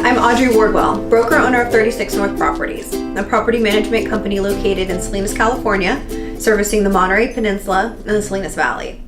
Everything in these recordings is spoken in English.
I'm Audrey Wardwell, broker owner of 36 North Properties, a property management company located in Salinas, California, servicing the Monterey Peninsula and the Salinas Valley.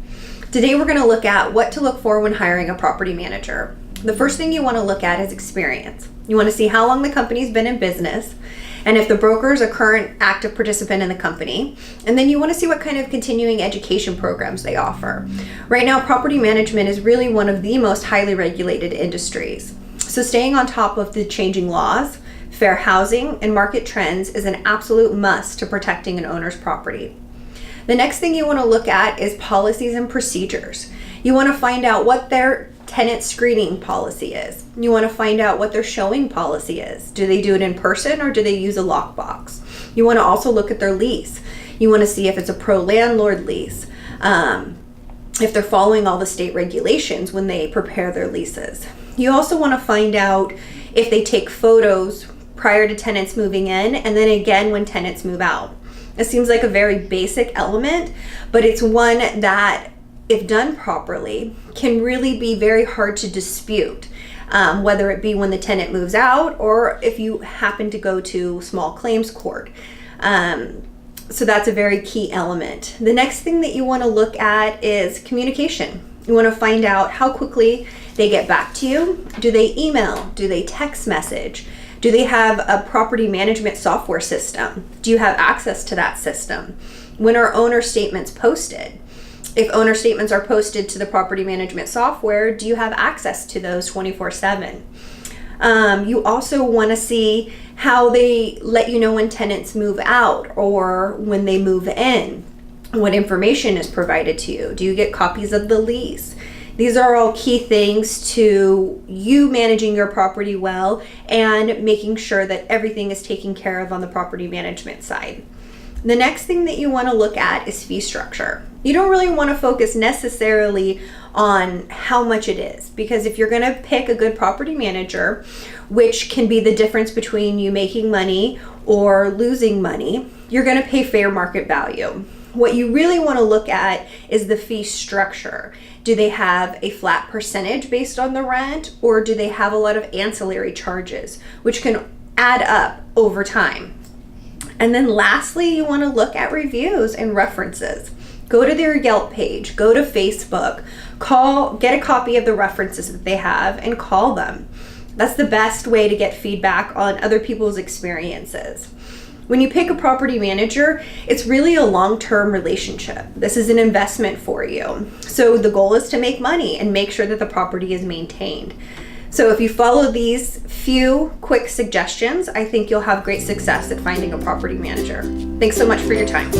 Today we're going to look at what to look for when hiring a property manager. The first thing you want to look at is experience. You want to see how long the company's been in business, and if the broker is a current active participant in the company. And then you want to see what kind of continuing education programs they offer. Right now, property management is really one of the most highly regulated industries. So staying on top of the changing laws, fair housing, and market trends is an absolute must to protecting an owner's property. The next thing you want to look at is policies and procedures. You want to find out what their tenant screening policy is. You want to find out what their showing policy is. Do they do it in person or do they use a lockbox? You want to also look at their lease. You want to see if it's a pro-landlord lease, if they're following all the state regulations when they prepare their leases. You also want to find out if they take photos prior to tenants moving in and then again when tenants move out. It seems like a very basic element, but it's one that, if done properly, can really be very hard to dispute, whether it be when the tenant moves out or if you happen to go to small claims court. So that's a very key element. The next thing that you want to look at is communication. You want to find out how quickly they get back to you. Do they email? Do they text message? Do they have a property management software system? Do you have access to that system? When are owner statements posted? If owner statements are posted to the property management software, do you have access to those 24/7? You also want to see how they let you know when tenants move out or when they move in. What information is provided to you? Do you get copies of the lease? These are all key things to you managing your property well and making sure that everything is taken care of on the property management side. The next thing that you want to look at is fee structure. You don't really want to focus necessarily on how much it is, because if you're going to pick a good property manager, which can be the difference between you making money or losing money, you're going to pay fair market value. What you really want to look at is the fee structure. Do they have a flat percentage based on the rent, or do they have a lot of ancillary charges, which can add up over time? And then lastly, you want to look at reviews and references. Go to their Yelp page, go to Facebook, get a copy of the references that they have and call them. That's the best way to get feedback on other people's experiences. When you pick a property manager, it's really a long-term relationship. This is an investment for you. So the goal is to make money and make sure that the property is maintained. So if you follow these few quick suggestions, I think you'll have great success at finding a property manager. Thanks so much for your time.